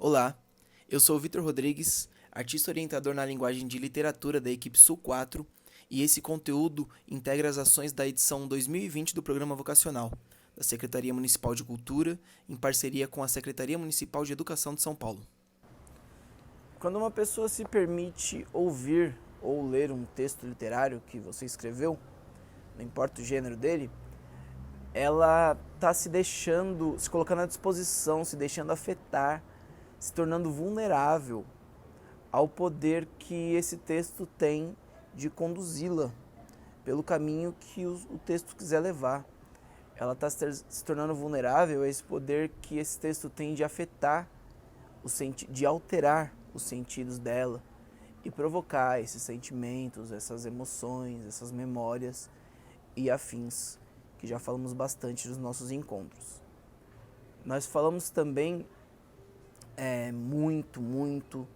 Olá, eu sou o Vitor Rodrigues, artista orientador na linguagem de literatura da equipe Sul 4, e esse conteúdo integra as ações da edição 2020 do Programa Vocacional, da Secretaria Municipal de Cultura, em parceria com a Secretaria Municipal de Educação de São Paulo. Quando uma pessoa se permite ouvir ou ler um texto literário que você escreveu, não importa o gênero dele, ela está se colocando à disposição, se deixando afetar, se tornando vulnerável ao poder que esse texto tem de conduzi-la pelo caminho que o texto quiser levar. Ela está se tornando vulnerável a esse poder que esse texto tem de afetar, de alterar os sentidos dela e provocar esses sentimentos, essas emoções, essas memórias e afins, que já falamos bastante nos nossos encontros. Nós falamos também muito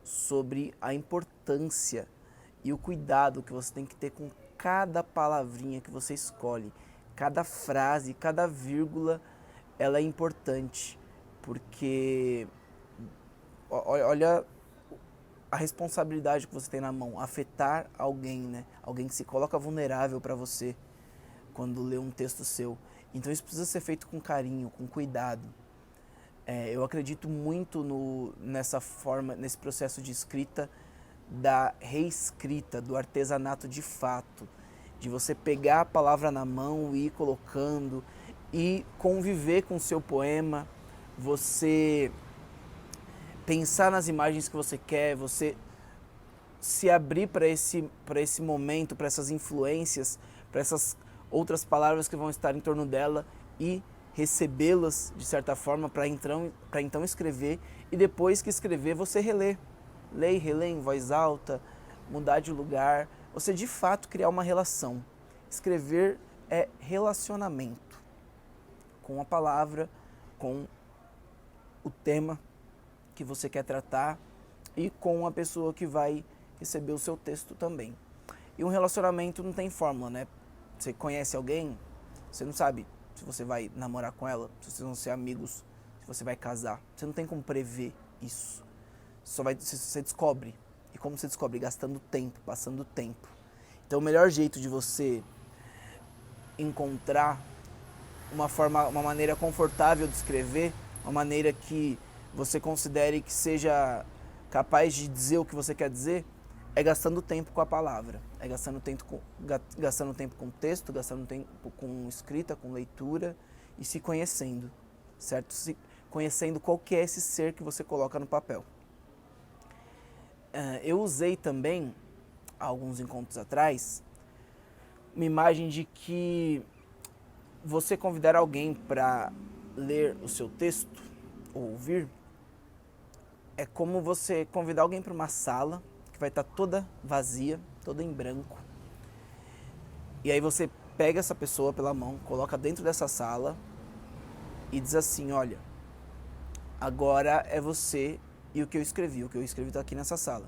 sobre a importância e o cuidado que você tem que ter com cada palavrinha que você escolhe. Cada frase, cada vírgula, ela é importante, porque olha a responsabilidade que você tem na mão, afetar alguém, né? Alguém que se coloca vulnerável para você quando lê um texto seu. Então isso precisa ser feito com carinho, com cuidado. Eu acredito muito nessa forma, nesse processo de escrita, da reescrita, do artesanato de fato, de você pegar a palavra na mão e ir colocando e conviver com o seu poema, você pensar nas imagens que você quer, você se abrir para esse momento, para essas influências, para essas outras palavras que vão estar em torno dela e recebê-las de certa forma para então escrever, e depois que escrever você reler, ler e reler em voz alta, mudar de lugar, você de fato criar uma relação. Escrever é relacionamento com a palavra, com o tema que você quer tratar e com a pessoa que vai receber o seu texto também. E um relacionamento não tem fórmula, né? Você conhece alguém, você não sabe se você vai namorar com ela, se vocês vão ser amigos, se você vai casar. Você não tem como prever isso. Você descobre. E como você descobre? Gastando tempo, passando tempo. Então o melhor jeito de você encontrar uma maneira confortável de escrever, uma maneira que você considere que seja capaz de dizer o que você quer dizer, é gastando tempo com a palavra, é gastando tempo com texto, gastando tempo com escrita, com leitura e se conhecendo, certo? Se conhecendo qual que é esse ser que você coloca no papel. Eu usei também, há alguns encontros atrás, uma imagem de que você convidar alguém para ler o seu texto, ou ouvir, é como você convidar alguém para uma sala que vai estar toda vazia, toda em branco. E aí você pega essa pessoa pela mão, coloca dentro dessa sala e diz assim: olha, agora é você e o que eu escrevi está aqui nessa sala.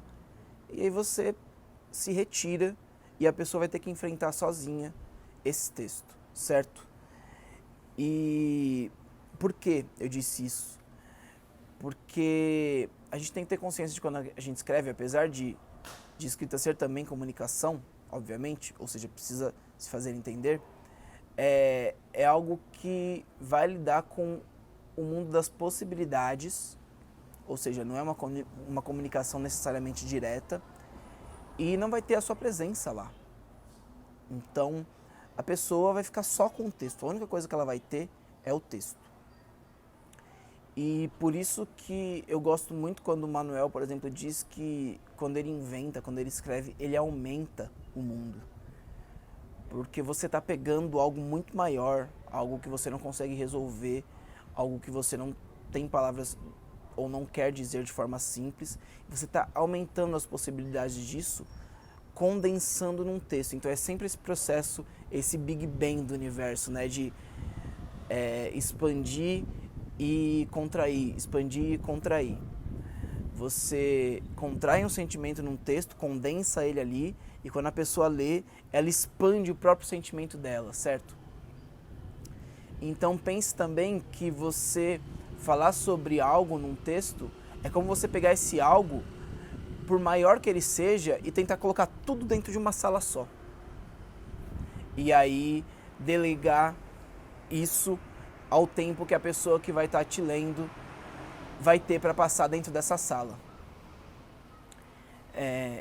E aí você se retira e a pessoa vai ter que enfrentar sozinha esse texto, certo? E por que eu disse isso? Porque a gente tem que ter consciência de quando a gente escreve, apesar de escrita ser também comunicação, obviamente, ou seja, precisa se fazer entender, é algo que vai lidar com o mundo das possibilidades, ou seja, não é uma comunicação necessariamente direta, e não vai ter a sua presença lá. Então, a pessoa vai ficar só com o texto, a única coisa que ela vai ter é o texto. E por isso que eu gosto muito quando o Manuel, por exemplo, diz que quando ele inventa, quando ele escreve, ele aumenta o mundo. Porque você está pegando algo muito maior, algo que você não consegue resolver, algo que você não tem palavras ou não quer dizer de forma simples. Você está aumentando as possibilidades disso, condensando num texto. Então é sempre esse processo, esse Big Bang do universo, né? De expandir e contrair, expandir e contrair. Você contrai um sentimento num texto, condensa ele ali, e quando a pessoa lê, ela expande o próprio sentimento dela, certo? Então pense também que você falar sobre algo num texto É como você pegar esse algo, por maior que ele seja, e tentar colocar tudo dentro de uma sala só. E aí delegar isso ao tempo que a pessoa que vai estar te lendo vai ter para passar dentro dessa sala.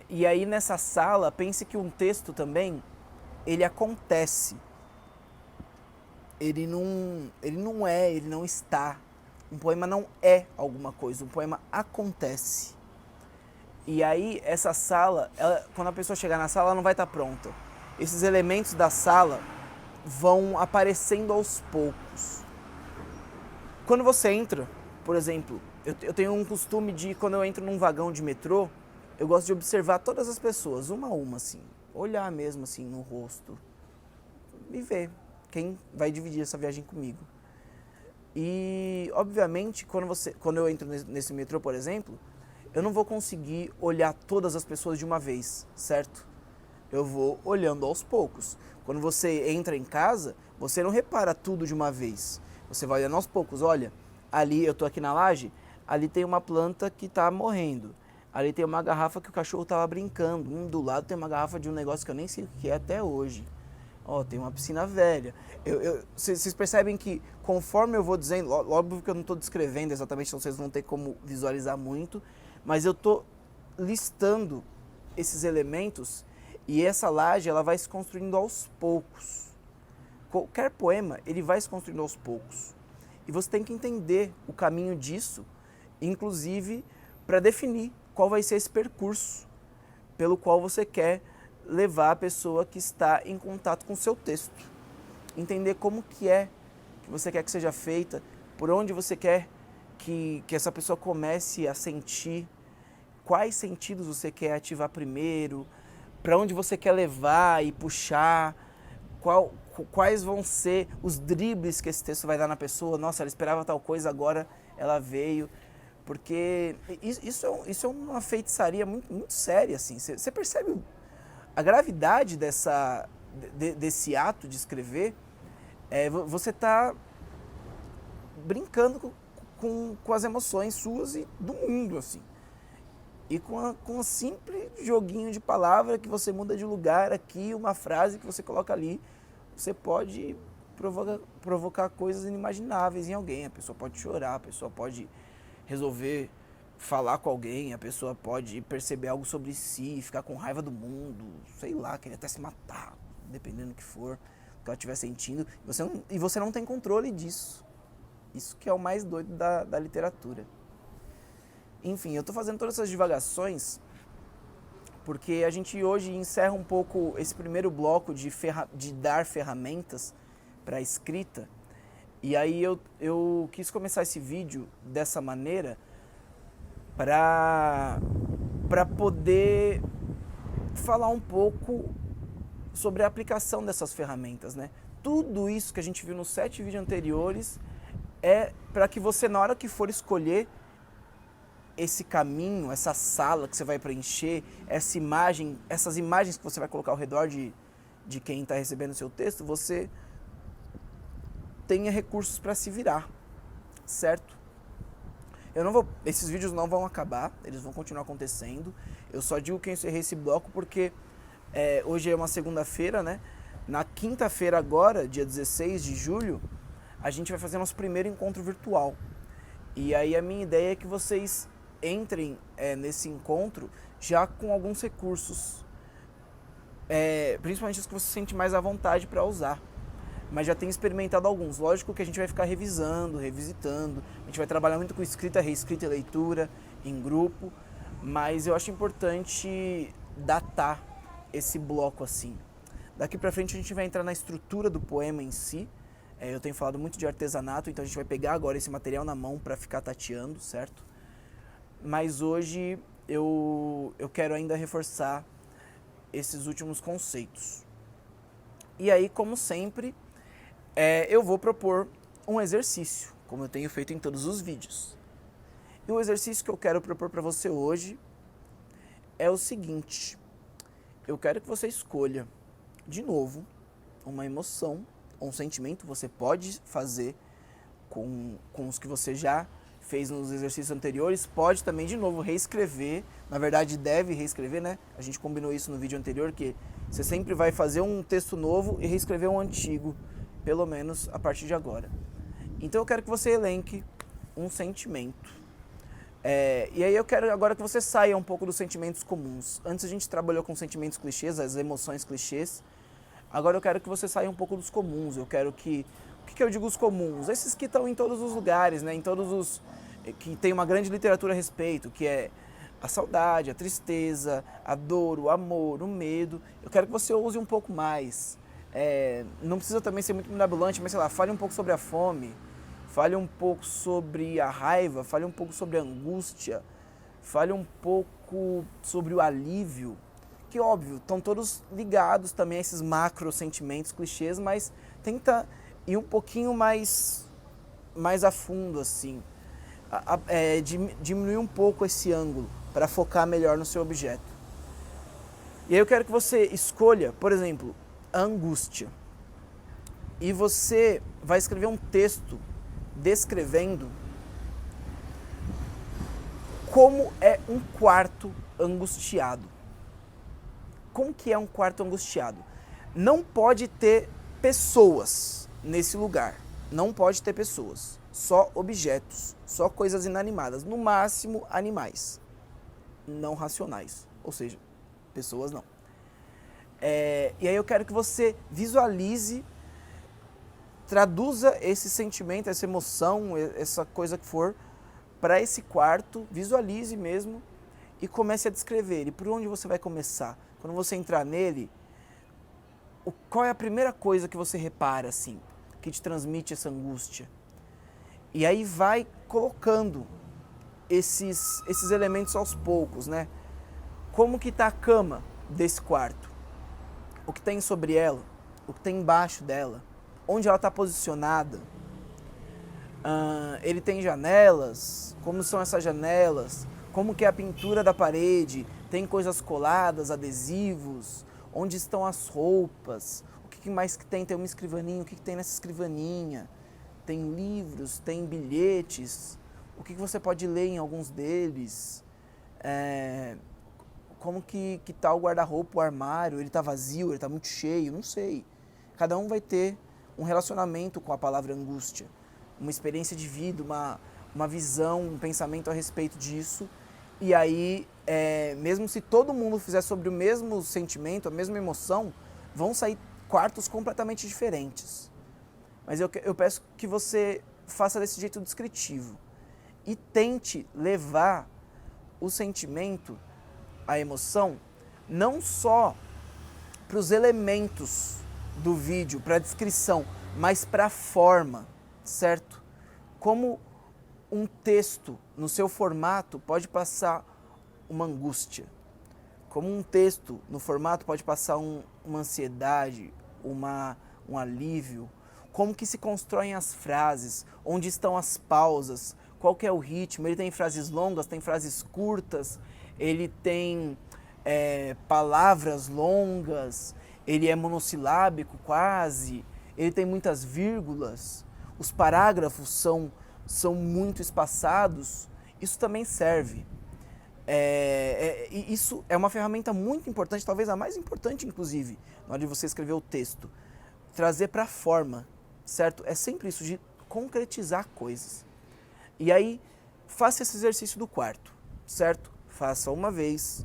E aí nessa sala, pense que um texto também, ele acontece. Ele não está. Um poema não é alguma coisa, um poema acontece. E aí essa sala, quando a pessoa chegar na sala, ela não vai estar pronta. Esses elementos da sala vão aparecendo aos poucos. Quando você entra, por exemplo, eu tenho um costume de, quando eu entro num vagão de metrô, eu gosto de observar todas as pessoas, uma a uma, assim. Olhar mesmo, assim, no rosto. E ver quem vai dividir essa viagem comigo. E, obviamente, quando eu entro nesse metrô, por exemplo, eu não vou conseguir olhar todas as pessoas de uma vez, certo? Eu vou olhando aos poucos. Quando você entra em casa, você não repara tudo de uma vez. Você vai olhando aos poucos. Olha, ali eu tô aqui na laje, ali tem uma planta que tá morrendo. Ali tem uma garrafa que o cachorro tava brincando. Do lado tem uma garrafa de um negócio que eu nem sei o que é até hoje. Ó, tem uma piscina velha. Vocês percebem que conforme eu vou dizendo, óbvio que eu não estou descrevendo exatamente, então vocês vão ter como visualizar muito, mas eu estou listando esses elementos e essa laje ela vai se construindo aos poucos. Qualquer poema, ele vai se construindo aos poucos. E você tem que entender o caminho disso, inclusive para definir qual vai ser esse percurso pelo qual você quer levar a pessoa que está em contato com o seu texto. Entender como que você quer que seja feita, por onde você quer que essa pessoa comece a sentir, quais sentidos você quer ativar primeiro, para onde você quer levar e puxar, quais vão ser os dribles que esse texto vai dar na pessoa. Nossa, ela esperava tal coisa, agora ela veio. Porque isso é uma feitiçaria muito, muito séria, assim. Você percebe a gravidade desse ato de escrever? Você está brincando com as emoções suas e do mundo, assim. E com um simples joguinho de palavra que você muda de lugar aqui, uma frase que você coloca ali, você pode provocar coisas inimagináveis em alguém. A pessoa pode chorar, a pessoa pode resolver falar com alguém, a pessoa pode perceber algo sobre si, ficar com raiva do mundo, sei lá, querer até se matar, dependendo do que for, que ela estiver sentindo, e você não tem controle disso. Isso que é o mais doido da literatura. Enfim, eu estou fazendo todas essas divagações porque a gente hoje encerra um pouco esse primeiro bloco de dar ferramentas para a escrita. E aí eu quis começar esse vídeo dessa maneira para poder falar um pouco sobre a aplicação dessas ferramentas, né? Tudo isso que a gente viu nos 7 vídeos anteriores é para que você, na hora que for escolher esse caminho, essa sala que você vai preencher, essas imagens que você vai colocar ao redor de quem está recebendo o seu texto, você tenha recursos para se virar, certo? Esses vídeos não vão acabar, eles vão continuar acontecendo. Eu só digo que eu encerrei esse bloco porque hoje é uma segunda-feira, né? Na quinta-feira agora, dia 16 de julho, a gente vai fazer nosso primeiro encontro virtual. E aí a minha ideia é que vocês entrem nesse encontro já com alguns recursos, principalmente os que você sente mais à vontade para usar. Mas já tenho experimentado alguns. Lógico que a gente vai ficar revisando, revisitando. A gente vai trabalhar muito com escrita, reescrita e leitura em grupo. Mas eu acho importante datar esse bloco assim. Daqui pra frente a gente vai entrar na estrutura do poema em si. Eu tenho falado muito de artesanato, então a gente vai pegar agora esse material na mão para ficar tateando, certo? Mas hoje eu quero ainda reforçar esses últimos conceitos. E aí, como sempre, eu vou propor um exercício, como eu tenho feito em todos os vídeos. E o exercício que eu quero propor para você hoje é o seguinte: eu quero que você escolha, de novo, uma emoção, um sentimento. Você pode fazer com os que você já fez nos exercícios anteriores, pode também de novo reescrever, na verdade deve reescrever, né? A gente combinou isso no vídeo anterior, que você sempre vai fazer um texto novo e reescrever um antigo, pelo menos a partir de agora. Então eu quero que você elenque um sentimento. E aí eu quero agora que você saia um pouco dos sentimentos comuns. Antes a gente trabalhou com sentimentos clichês, as emoções clichês. Agora eu quero que você saia um pouco dos comuns. Eu quero que... O que eu digo os comuns? Esses que estão em todos os lugares, né? Em todos os... que tem uma grande literatura a respeito, que é a saudade, a tristeza, a dor, o amor, o medo. Eu quero que você use um pouco mais. Não precisa também ser muito mirabolante, mas sei lá, fale um pouco sobre a fome. Fale um pouco sobre a raiva, fale um pouco sobre a angústia, fale um pouco sobre o alívio, que óbvio, estão todos ligados também a esses macro sentimentos clichês, mas tenta ir um pouquinho mais a fundo, assim, diminuir um pouco esse ângulo para focar melhor no seu objeto. E aí eu quero que você escolha, por exemplo, a angústia, e você vai escrever um texto descrevendo como é um quarto angustiado. Como que é um quarto angustiado? Não pode ter pessoas nesse lugar. Não pode ter pessoas. Só objetos, só coisas inanimadas. No máximo, animais não racionais. Ou seja, pessoas não. E aí eu quero que você visualize, traduza esse sentimento, essa emoção, essa coisa que for, para esse quarto, visualize mesmo e comece a descrever. E por onde você vai começar? Quando você entrar nele, qual é a primeira coisa que você repara, assim, que te transmite essa angústia? E aí vai colocando esses elementos aos poucos, né? Como que está a cama desse quarto? O que tem sobre ela? O que tem embaixo dela? Onde ela está posicionada? Ele tem janelas? Como são essas janelas? Como que é a pintura da parede? Tem coisas coladas, adesivos? Onde estão as roupas? O que mais que tem? Tem uma escrivaninha? O que tem nessa escrivaninha? Tem livros? Tem bilhetes? O que você pode ler em alguns deles? Como que tá o guarda-roupa, o armário? Ele está vazio? Ele está muito cheio? Não sei. Cada um vai ter um relacionamento com a palavra angústia, uma experiência de vida, uma visão, um pensamento a respeito disso. E aí, mesmo se todo mundo fizer sobre o mesmo sentimento, a mesma emoção, vão sair quartos completamente diferentes. Mas eu peço que você faça desse jeito descritivo e tente levar o sentimento, a emoção, não só para os elementos do vídeo, para a descrição, mas para a forma, certo? Como um texto no seu formato pode passar uma angústia, como um texto no formato pode passar uma ansiedade, um alívio, como que se constroem as frases, onde estão as pausas, qual que é o ritmo. Ele tem frases longas, tem frases curtas, ele tem palavras longas, ele é monossilábico quase, ele tem muitas vírgulas, os parágrafos são muito espaçados. Isso também serve. E isso é uma ferramenta muito importante, talvez a mais importante, inclusive, na hora de você escrever o texto. Trazer para a forma, certo? É sempre isso, de concretizar coisas. E aí, faça esse exercício do quarto, certo? Faça uma vez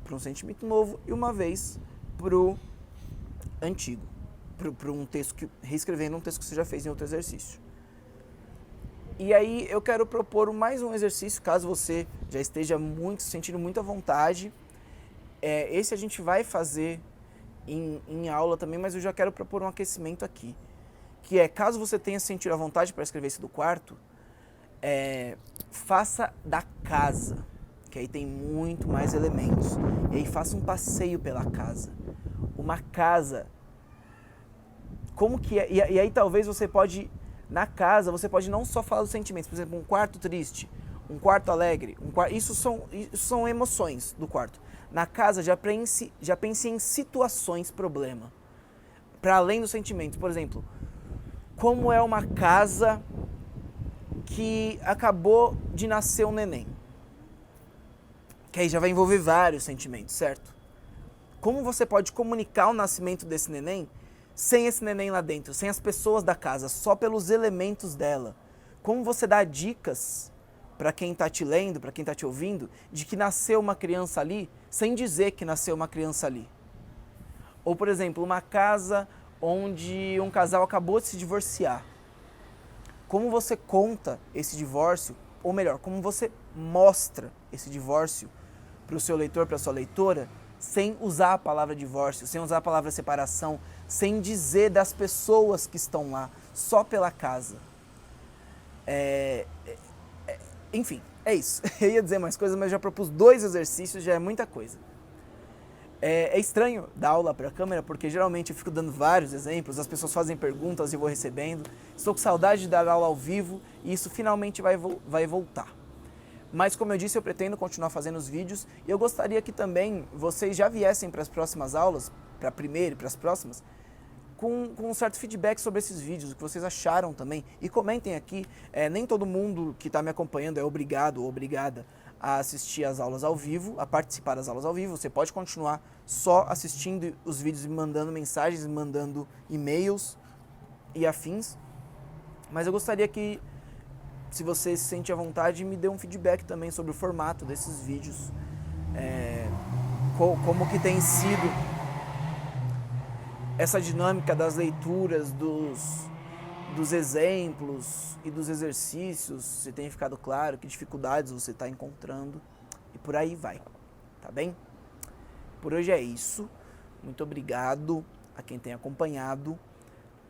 para um sentimento novo e uma vez para o antigo. Para um texto reescrevendo um texto que você já fez em outro exercício. E aí eu quero propor mais um exercício, caso você já esteja sentindo muita vontade. Esse a gente vai fazer em aula também, mas eu já quero propor um aquecimento aqui. Que é, caso você tenha sentido a vontade para escrever esse do quarto, faça da casa, que aí tem muito mais elementos. E aí faça um passeio pela casa. Uma casa, como que é? E aí talvez você pode... Na casa, você pode não só falar dos sentimentos, por exemplo, um quarto triste, um quarto alegre, isso são emoções do quarto. Na casa, já pense em situações problema, para além dos sentimentos. Por exemplo, como é uma casa que acabou de nascer um neném. Que aí já vai envolver vários sentimentos, certo? Como você pode comunicar o nascimento desse neném sem esse neném lá dentro, sem as pessoas da casa, só pelos elementos dela? Como você dá dicas para quem está te lendo, para quem está te ouvindo, de que nasceu uma criança ali, sem dizer que nasceu uma criança ali? Ou, por exemplo, uma casa onde um casal acabou de se divorciar. Como você conta esse divórcio, ou melhor, como você mostra esse divórcio para o seu leitor, para a sua leitora, sem usar a palavra divórcio, sem usar a palavra separação, sem dizer das pessoas que estão lá, só pela casa. Enfim, é isso. Eu ia dizer mais coisas, mas já propus 2 exercícios, já é muita coisa. É estranho dar aula para a câmera, porque geralmente eu fico dando vários exemplos, as pessoas fazem perguntas e eu vou recebendo. Estou com saudade de dar aula ao vivo e isso finalmente vai voltar. Mas como eu disse, eu pretendo continuar fazendo os vídeos e eu gostaria que também vocês já viessem para as próximas aulas, para a primeira e para as próximas, com um certo feedback sobre esses vídeos, o que vocês acharam também. E comentem aqui, nem todo mundo que está me acompanhando é obrigado ou obrigada a assistir as aulas ao vivo, a participar das aulas ao vivo. Você pode continuar só assistindo os vídeos e mandando mensagens, mandando e-mails e afins. Mas eu gostaria que, se você se sente à vontade, me dê um feedback também sobre o formato desses vídeos. Como que tem sido essa dinâmica das leituras, dos exemplos e dos exercícios, se tem ficado claro, que dificuldades você está encontrando e por aí vai, tá bem? Por hoje é isso, muito obrigado a quem tem acompanhado,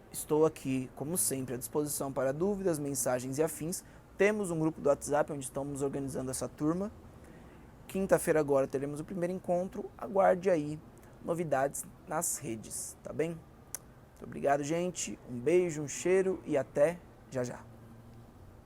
estou aqui, como sempre, à disposição para dúvidas, mensagens e afins. Temos um grupo do WhatsApp onde estamos organizando essa turma, quinta-feira agora teremos o primeiro encontro, aguarde aí novidades nas redes, tá bem? Muito obrigado, gente. Um beijo, um cheiro e até já já.